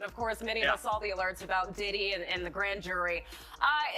Of course, many of us saw the alerts about Diddy and the grand jury.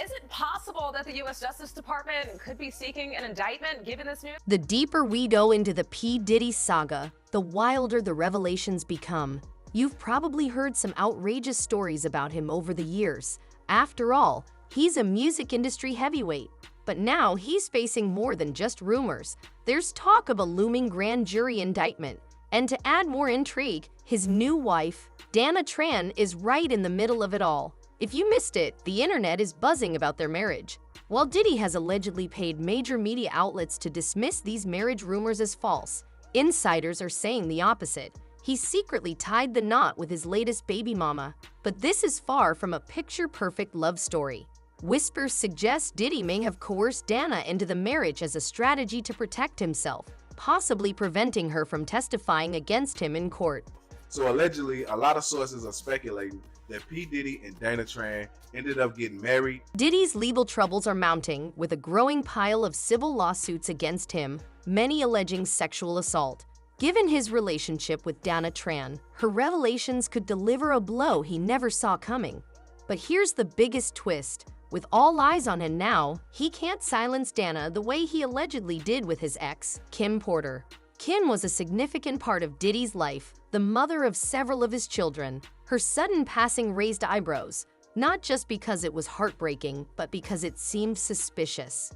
Is it possible that the U.S. Justice Department could be seeking an indictment given this news? The deeper we go into the P. Diddy saga, the wilder the revelations become. You've probably heard some outrageous stories about him over the years. After all, he's a music industry heavyweight. But now he's facing more than just rumors. There's talk of a looming grand jury indictment. And to add more intrigue, his new wife, Dana Tran, is right in the middle of it all. If you missed it, the internet is buzzing about their marriage. While Diddy has allegedly paid major media outlets to dismiss these marriage rumors as false, insiders are saying the opposite. He secretly tied the knot with his latest baby mama. But this is far from a picture-perfect love story. Whispers suggest Diddy may have coerced Dana into the marriage as a strategy to protect himself, possibly preventing her from testifying against him in court. So allegedly, a lot of sources are speculating that P. Diddy and Dana Tran ended up getting married. Diddy's legal troubles are mounting, with a growing pile of civil lawsuits against him, many alleging sexual assault. Given his relationship with Dana Tran, her revelations could deliver a blow he never saw coming. But here's the biggest twist. With all eyes on him now, he can't silence Dana the way he allegedly did with his ex, Kim Porter. Kim was a significant part of Diddy's life, the mother of several of his children. Her sudden passing raised eyebrows, not just because it was heartbreaking, but because it seemed suspicious.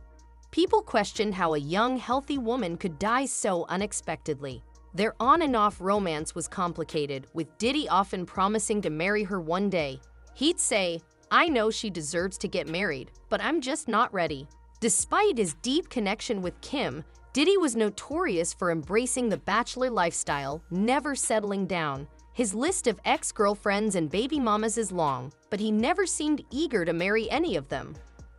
People questioned how a young, healthy woman could die so unexpectedly. Their on-and-off romance was complicated, with Diddy often promising to marry her one day. He'd say, "I know she deserves to get married, but I'm just not ready." Despite his deep connection with Kim, Diddy was notorious for embracing the bachelor lifestyle, never settling down. His list of ex-girlfriends and baby mamas is long, but he never seemed eager to marry any of them.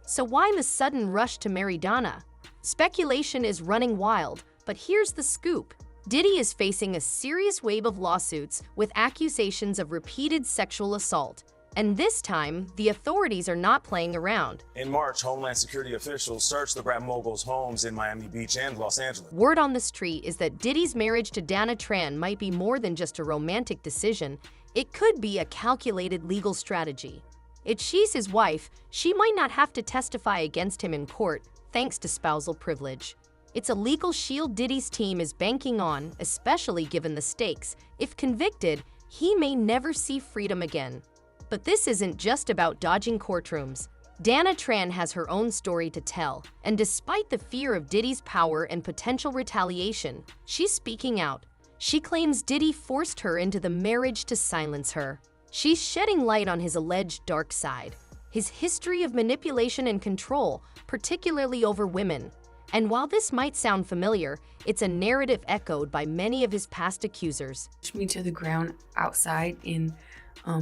So why the sudden rush to marry Dana? Speculation is running wild, but here's the scoop. Diddy is facing a serious wave of lawsuits with accusations of repeated sexual assault. And this time, the authorities are not playing around. In March, Homeland Security officials searched the rap mogul's homes in Miami Beach and Los Angeles. Word on the street is that Diddy's marriage to Dana Tran might be more than just a romantic decision. It could be a calculated legal strategy. If she's his wife, she might not have to testify against him in court, thanks to spousal privilege. It's a legal shield Diddy's team is banking on, especially given the stakes. If convicted, he may never see freedom again. But this isn't just about dodging courtrooms. Dana Tran has her own story to tell, and despite the fear of Diddy's power and potential retaliation, she's speaking out. She claims Diddy forced her into the marriage to silence her. She's shedding light on his alleged dark side, his history of manipulation and control, particularly over women. And while this might sound familiar, it's a narrative echoed by many of his past accusers. Pushed me to the ground outside, and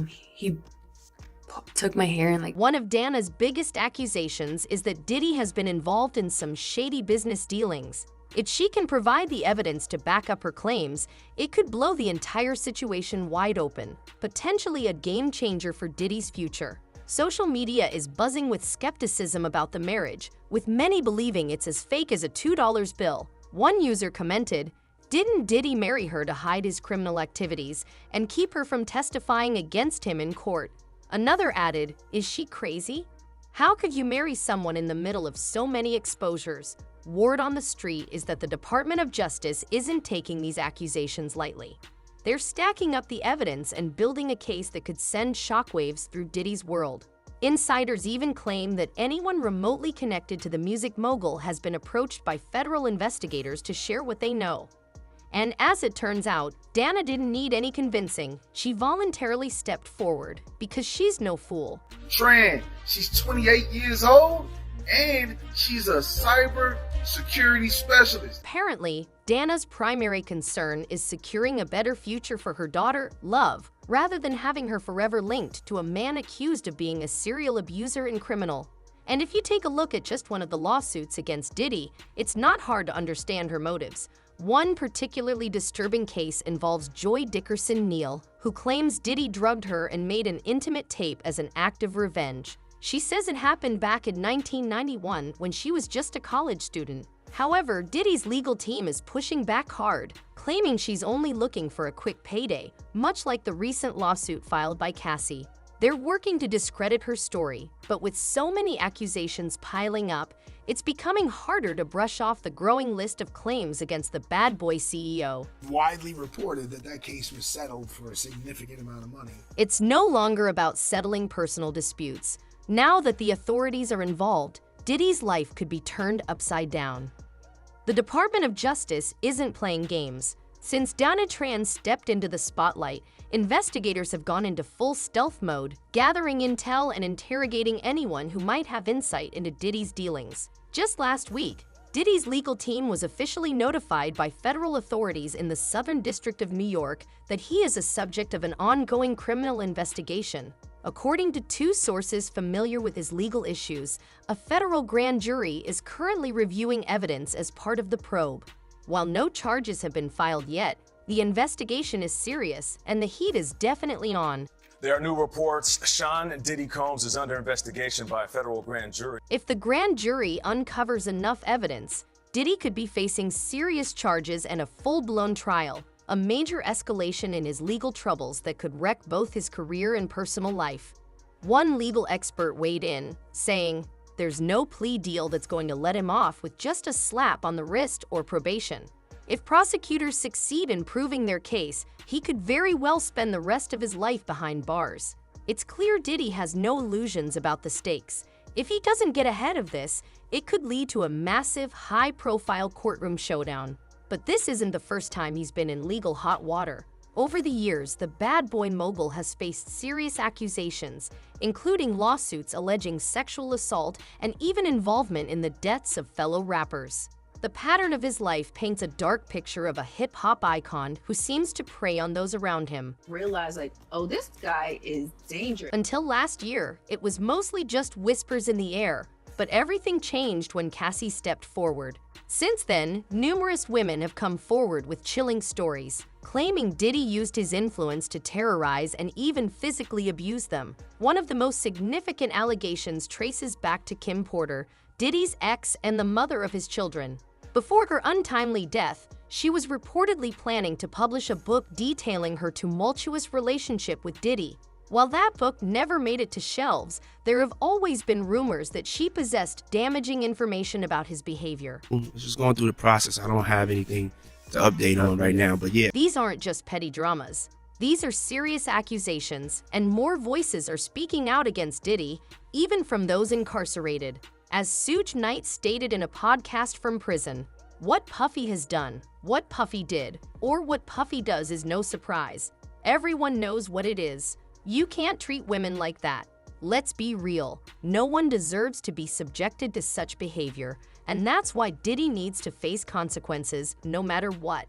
he took my hair and One of Dana's biggest accusations is that Diddy has been involved in some shady business dealings. If she can provide the evidence to back up her claims, it could blow the entire situation wide open, potentially a game changer for Diddy's future. Social media is buzzing with skepticism about the marriage, with many believing it's as fake as a $2 bill. One user commented, "Didn't Diddy marry her to hide his criminal activities and keep her from testifying against him in court?" Another added, "Is she crazy? How could you marry someone in the middle of so many exposures?" Word on the street is that the Department of Justice isn't taking these accusations lightly. They're stacking up the evidence and building a case that could send shockwaves through Diddy's world. Insiders even claim that anyone remotely connected to the music mogul has been approached by federal investigators to share what they know. And as it turns out, Dana didn't need any convincing. She voluntarily stepped forward because she's no fool. Tran, she's 28 years old and she's a cyber security specialist. Apparently, Dana's primary concern is securing a better future for her daughter, Love, rather than having her forever linked to a man accused of being a serial abuser and criminal. And if you take a look at just one of the lawsuits against Diddy, it's not hard to understand her motives. One particularly disturbing case involves Joy Dickerson Neal, who claims Diddy drugged her and made an intimate tape as an act of revenge. She says it happened back in 1991 when she was just a college student. However, Diddy's legal team is pushing back hard, claiming she's only looking for a quick payday, much like the recent lawsuit filed by Cassie. They're working to discredit her story, but with so many accusations piling up, it's becoming harder to brush off the growing list of claims against the bad boy CEO. Widely reported that that case was settled for a significant amount of money. It's no longer about settling personal disputes. Now that the authorities are involved, Diddy's life could be turned upside down. The Department of Justice isn't playing games. Since Dana Tran stepped into the spotlight, investigators have gone into full stealth mode, gathering intel and interrogating anyone who might have insight into Diddy's dealings. Just last week, Diddy's legal team was officially notified by federal authorities in the Southern District of New York that he is a subject of an ongoing criminal investigation. According to two sources familiar with his legal issues, a federal grand jury is currently reviewing evidence as part of the probe. While no charges have been filed yet, the investigation is serious and the heat is definitely on. There are new reports. Sean Diddy Combs is under investigation by a federal grand jury. If the grand jury uncovers enough evidence, Diddy could be facing serious charges and a full-blown trial, a major escalation in his legal troubles that could wreck both his career and personal life. One legal expert weighed in, saying, "There's no plea deal that's going to let him off with just a slap on the wrist or probation. If prosecutors succeed in proving their case, he could very well spend the rest of his life behind bars." It's clear Diddy has no illusions about the stakes. If he doesn't get ahead of this, it could lead to a massive, high-profile courtroom showdown. But this isn't the first time he's been in legal hot water. Over the years, the bad boy mogul has faced serious accusations, including lawsuits alleging sexual assault and even involvement in the deaths of fellow rappers. The pattern of his life paints a dark picture of a hip-hop icon who seems to prey on those around him. Realize like, oh, this guy is dangerous. Until last year, it was mostly just whispers in the air, but everything changed when Cassie stepped forward. Since then, numerous women have come forward with chilling stories, claiming Diddy used his influence to terrorize and even physically abuse them. One of the most significant allegations traces back to Kim Porter, Diddy's ex and the mother of his children. Before her untimely death, she was reportedly planning to publish a book detailing her tumultuous relationship with Diddy. While that book never made it to shelves, there have always been rumors that she possessed damaging information about his behavior. It's just going through the process. I don't have anything to update on right now, but yeah. These aren't just petty dramas. These are serious accusations, and more voices are speaking out against Diddy, even from those incarcerated. As Suge Knight stated in a podcast from prison, "What Puffy has done, what Puffy did, or what Puffy does is no surprise. Everyone knows what it is. You can't treat women like that. Let's be real. No one deserves to be subjected to such behavior, and that's why Diddy needs to face consequences no matter what."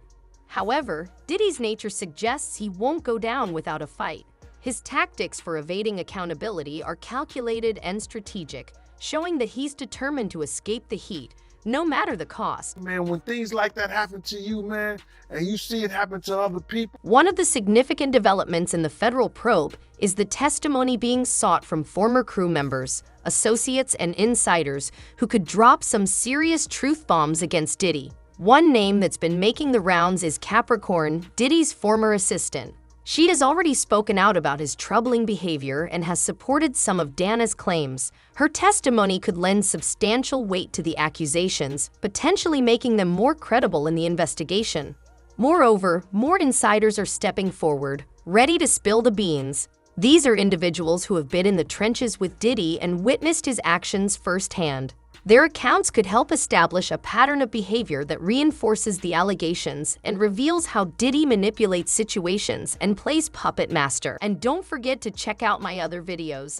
However, Diddy's nature suggests he won't go down without a fight. His tactics for evading accountability are calculated and strategic, showing that he's determined to escape the heat, no matter the cost. Man, when things like that happen to you, man, and you see it happen to other people. One of the significant developments in the federal probe is the testimony being sought from former crew members, associates, and insiders who could drop some serious truth bombs against Diddy. One name that's been making the rounds is Capricorn, Diddy's former assistant. She has already spoken out about his troubling behavior and has supported some of Dana's claims. Her testimony could lend substantial weight to the accusations, potentially making them more credible in the investigation. Moreover, more insiders are stepping forward, ready to spill the beans. These are individuals who have been in the trenches with Diddy and witnessed his actions firsthand. Their accounts could help establish a pattern of behavior that reinforces the allegations and reveals how Diddy manipulates situations and plays puppet master. And don't forget to check out my other videos.